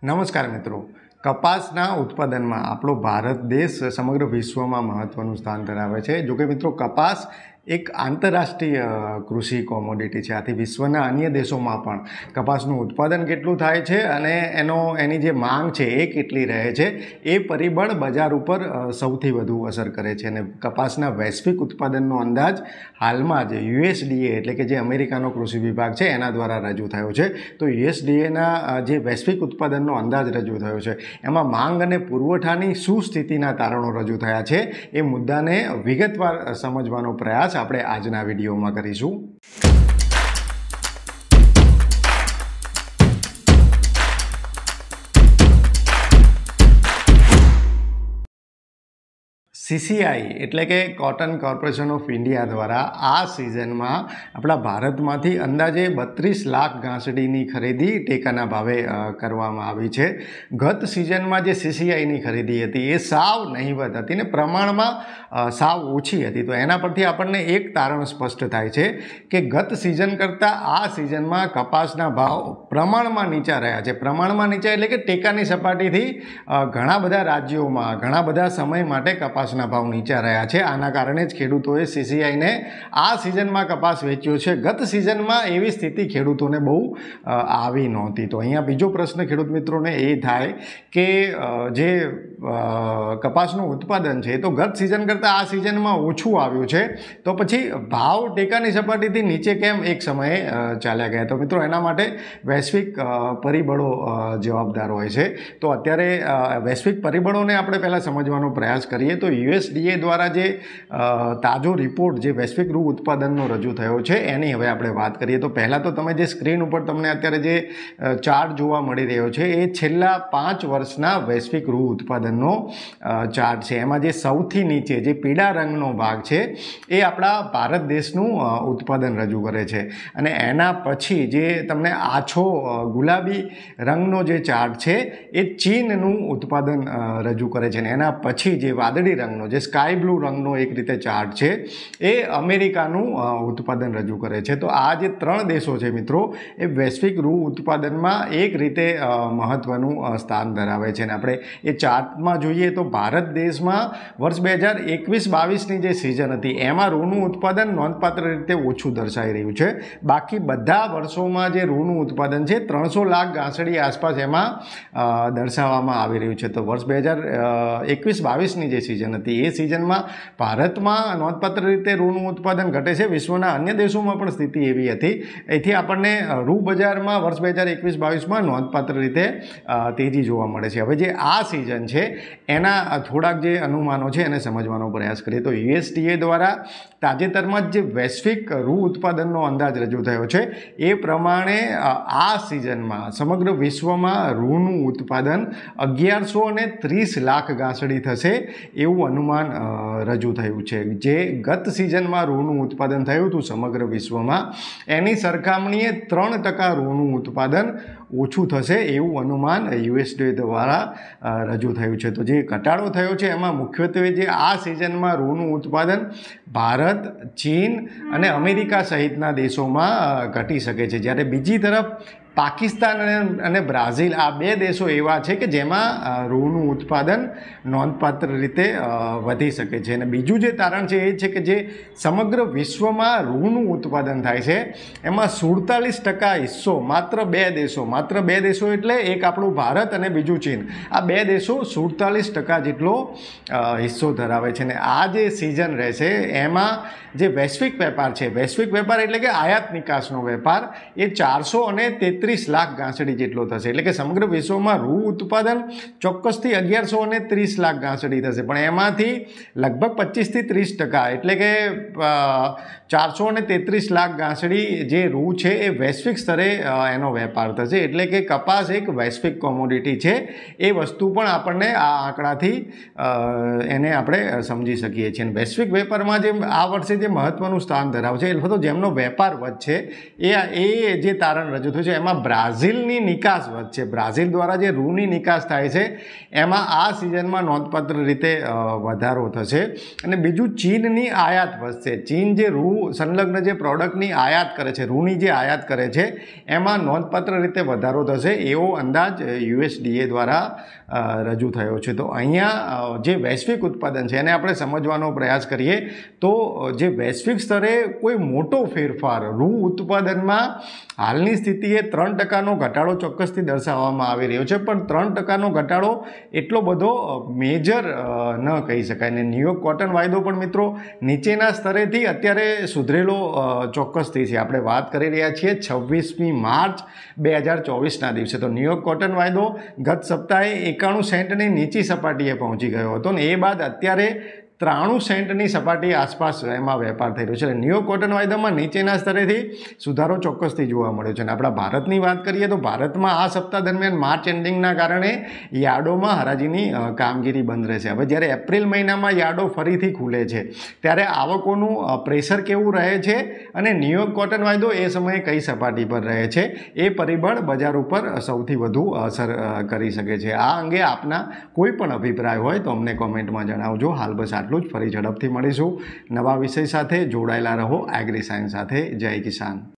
નમસ્કાર મિત્રો, કપાસના ઉત્પાદનમાં આપણો ભારત દેશ સમગ્ર વિશ્વમાં મહત્ત્વનું સ્થાન ધરાવે છે. જોકે મિત્રો, કપાસ એક આંતરરાષ્ટ્રીય કૃષિ કોમોડિટી છે. આથી વિશ્વના અન્ય દેશોમાં પણ કપાસનું ઉત્પાદન કેટલું થાય છે અને એની જે માંગ છે એ કેટલી રહે છે એ પરિબળ બજાર ઉપર સૌથી વધુ અસર કરે છે. અને કપાસના વૈશ્વિક ઉત્પાદનનો અંદાજ હાલમાં જ USDA એટલે કે જે અમેરિકાનો કૃષિ વિભાગ છે એના દ્વારા રજૂ થયો છે. તો USDAના જે વૈશ્વિક ઉત્પાદનનો અંદાજ રજૂ થયો છે એમાં માંગ અને પુરવઠાની શું સ્થિતિના તારણો રજૂ થયા છે એ મુદ્દાને વિગતવાર સમજવાનો પ્રયાસ આપણે આજના વિડીયોમાં કરીશું. CCI એટલે કે કોટન કોર્પોરેશન ઓફ ઇન્ડિયા દ્વારા આ સિઝનમાં આપણા ભારતમાંથી અંદાજે 32 લાખ ઘાસડીની ખરીદી ટેકાના ભાવે કરવામાં આવી છે. ગત સિઝનમાં જે CCIની ખરીદી હતી એ સાવ નહીવત હતી ને પ્રમાણમાં સાવ ઓછી હતી. તો એના પરથી આપણને એક તારણ સ્પષ્ટ થાય છે કે ગત સિઝન કરતાં આ સિઝનમાં કપાસના ભાવ પ્રમાણમાં નીચા રહ્યા છે. પ્રમાણમાં નીચા એટલે કે ટેકાની સપાટીથી ઘણા બધા રાજ્યોમાં ઘણા બધા સમય માટે કપાસ ભાવ નીચા રહ્યા છે. આના કારણે જ ખેડૂતોએ CCIને આ સિઝનમાં કપાસ વેચ્યો છે. ગત સિઝનમાં એવી સ્થિતિ ખેડૂતોને બહુ આવી નહોતી. તો અહીંયા બીજો પ્રશ્ન ખેડૂત મિત્રોને એ થાય કે જે કપાસનું ઉત્પાદન છે તો ગત સિઝન કરતાં આ સિઝનમાં ઓછું આવ્યું છે, તો પછી ભાવ ટેકાની સપાટીથી નીચે કેમ એક સમયે ચાલ્યા ગયા? તો મિત્રો, એના માટે વૈશ્વિક પરિબળો જવાબદાર હોય છે. તો અત્યારે વૈશ્વિક પરિબળોને આપણે પહેલાં સમજવાનો પ્રયાસ કરીએ તો USDA દ્વારા જે તાજો રિપોર્ટ જે વૈશ્વિક રૂ ઉત્પાદનનો રજૂ થયો છે એની હવે આપણે વાત કરીએ. તો પહેલાં તો તમે જે સ્ક્રીન ઉપર તમને અત્યારે જે ચાર્ટ જોવા મળી રહ્યો છે એ છેલ્લા 5 વર્ષના વૈશ્વિક રૂ ઉત્પાદનનો ચાર્ટ છે. એમાં જે સૌથી નીચે જે પીળા રંગનો ભાગ છે એ આપણા ભારત દેશનું ઉત્પાદન રજૂ કરે છે. અને એના પછી જે તમને આછો ગુલાબી રંગનો જે ચાર્ટ છે એ ચીનનું ઉત્પાદન રજૂ કરે છે. અને એના પછી જે વાદળી રંગનો જે સ્કાય બ્લુ રંગનો એક રીતે ચાર્ટ છે એ અમેરિકાનું ઉત્પાદન રજૂ કરે છે. તો આ જે 3 દેશો છે મિત્રો એ વૈશ્વિક રૂ ઉત્પાદનમાં એક રીતે મહત્ત્વનું સ્થાન ધરાવે છે. અને આપણે એ ચાર્ટમાં જોઈએ તો ભારત દેશમાં વર્ષ 2021-22ની જે સિઝન હતી એમાં રૂનું ઉત્પાદન નોંધપાત્ર રીતે ઓછું દર્શાઈ રહ્યું છે. બાકી બધા વર્ષોમાં જે રૂનું ઉત્પાદન છે 300 લાખ ઘાસડી આસપાસ એમાં દર્શાવવામાં આવી રહ્યું છે. તો વર્ષ 2021-22ની જે સિઝન હતી એ સિઝનમાં ભારતમાં નોંધપાત્ર રીતે રૂનું ઉત્પાદન ઘટે છે. વિશ્વના અન્ય દેશોમાં પણ સ્થિતિ એવી હતી. એથી આપણને રૂ બજારમાં વર્ષ 2021-22માં નોંધપાત્ર રીતે તેજી જોવા મળે છે. હવે જે આ સિઝન છે એના થોડાક જે અનુમાનો છે એને સમજવાનો પ્રયાસ કરીએ તો USDA દ્વારા તાજેતરમાં જ જે વૈશ્વિક રૂ ઉત્પાદનનો અંદાજ રજૂ થયો છે એ પ્રમાણે આ સિઝનમાં સમગ્ર વિશ્વમાં રૂનું ઉત્પાદન 1130 લાખ ઘાસડી થશે એવું અનુમાન રજૂ થયું છે. જે ગત સિઝનમાં રૂનું ઉત્પાદન થયું હતું સમગ્ર વિશ્વમાં એની સરખામણીએ 3% રૂનું ઉત્પાદન ઓછું થશે એવું અનુમાન USDA દ્વારા રજૂ થયું છે. તો જે ઘટાડો થયો છે એમાં મુખ્યત્વે જે આ સિઝનમાં રૂનું ઉત્પાદન ભારત, ચીન અને અમેરિકા સહિતના દેશોમાં ઘટી શકે છે. જ્યારે બીજી તરફ પાકિસ્તાન અને બ્રાઝિલ આ 2 દેશો એવા છે કે જેમાં રૂનું ઉત્પાદન નોંધપાત્ર રીતે વધી શકે છે. અને બીજું જે તારણ છે એ છે કે જે સમગ્ર વિશ્વમાં રૂનું ઉત્પાદન થાય છે એમાં 47% હિસ્સો માત્ર 2 દેશો એટલે એક આપણું ભારત અને બીજું ચીન, આ 2 દેશો 47% જેટલો હિસ્સો ધરાવે છે. અને આ જે સિઝન રહેશે એમાં જે વૈશ્વિક વેપાર છે, વૈશ્વિક વેપાર એટલે કે આયાત નિકાસનો વેપાર, એ 433 લાખ ઘાસડી જેટલો થશે. એટલે કે સમગ્ર વિશ્વમાં રૂ ઉત્પાદન ચોક્કસથી 1130 લાખ ઘાસડી થશે, પણ એમાંથી લગભગ 25-30% એટલે કે 433 લાખ ઘાસડી જે રૂ છે એ વૈશ્વિક સ્તરે એનો વેપાર થશે. એટલે કે કપાસ એક વૈશ્વિક કોમોડિટી છે. એ વસ્તુ પણ આપણને આ આંકડાથી એને આપણે સમજી શકીએ છીએ. વૈશ્વિક વેપારમાં જે આ વર્ષે જે મહત્ત્વનું સ્થાન ધરાવે છે અથવા તો જેમનો વેપાર વધશે એ જે તારણ રજૂ થયું છે એમાં એમાં બ્રાઝિલની નિકાસ વધશે. બ્રાઝિલ દ્વારા જે રૂની નિકાસ થાય છે એમાં આ સિઝનમાં નોંધપાત્ર રીતે વધારો થશે. અને બીજું, ચીનની આયાત વધશે. ચીન જે રૂ સંલગ્ન જે પ્રોડક્ટની આયાત કરે છે, રૂની જે આયાત કરે છે એમાં નોંધપાત્ર રીતે વધારો થશે એવો અંદાજ USDA દ્વારા રજૂ થયો છે. તો અહીંયા જે વૈશ્વિક ઉત્પાદન છે એને આપણે સમજવાનો પ્રયાસ કરીએ તો જે વૈશ્વિક સ્તરે કોઈ મોટો ફેરફાર રૂ ઉત્પાદનમાં હાલની સ્થિતિએ 3%નો ઘટાડો ચોક્કસથી દર્શાવવામાં આવી રહ્યો છે, પણ 3%નો ઘટાડો એટલો બધો મેજર ન કહી શકાય. ને ન્યુયોર્ક કોટન વાયદો પણ મિત્રો નીચેના સ્તરેથી અત્યારે સુધરેલો ચોક્કસથી છે. આપણે વાત કરી રહ્યા છીએ 26મી માર્ચ 2024ના દિવસે. તો ન્યુયોર્ક કોટન વાયદો ગત સપ્તાહે 91 સેન્ટની નીચી સપાટીએ પહોંચી ગયો હતો ને એ બાદ અત્યારે 93 સેન્ટની સપાટી આસપાસ એમાં વેપાર થઈ રહ્યો છે. ન્યુયોર્ક કોટન વાયદામાં નીચેના સ્તરેથી સુધારો ચોક્કસથી જોવા મળ્યો છે. અને આપણા ભારતની વાત કરીએ તો ભારતમાં આ સપ્તાહ દરમિયાન માર્ચ એન્ડિંગના કારણે યાર્ડોમાં હરાજીની કામગીરી બંધ રહેશે. હવે જ્યારે એપ્રિલ મહિનામાં યાર્ડો ફરીથી ખુલે છે ત્યારે આવકોનું પ્રેશર કેવું રહે છે અને ન્યુયોર્ક કોટન વાયદો એ સમયે કઈ સપાટી પર રહે છે એ પરિબળ બજાર ઉપર સૌથી વધુ અસર કરી શકે છે. આ અંગે આપના કોઈ પણ અભિપ્રાય હોય તો અમને કોમેન્ટમાં જણાવજો. હાલ બસ આટલું જ. ફરી ઝડપથી મળીશું નવા વિષય સાથે. જોડાયેલા રહો એગ્રી સાયન્સ સાથે. જય કિસાન.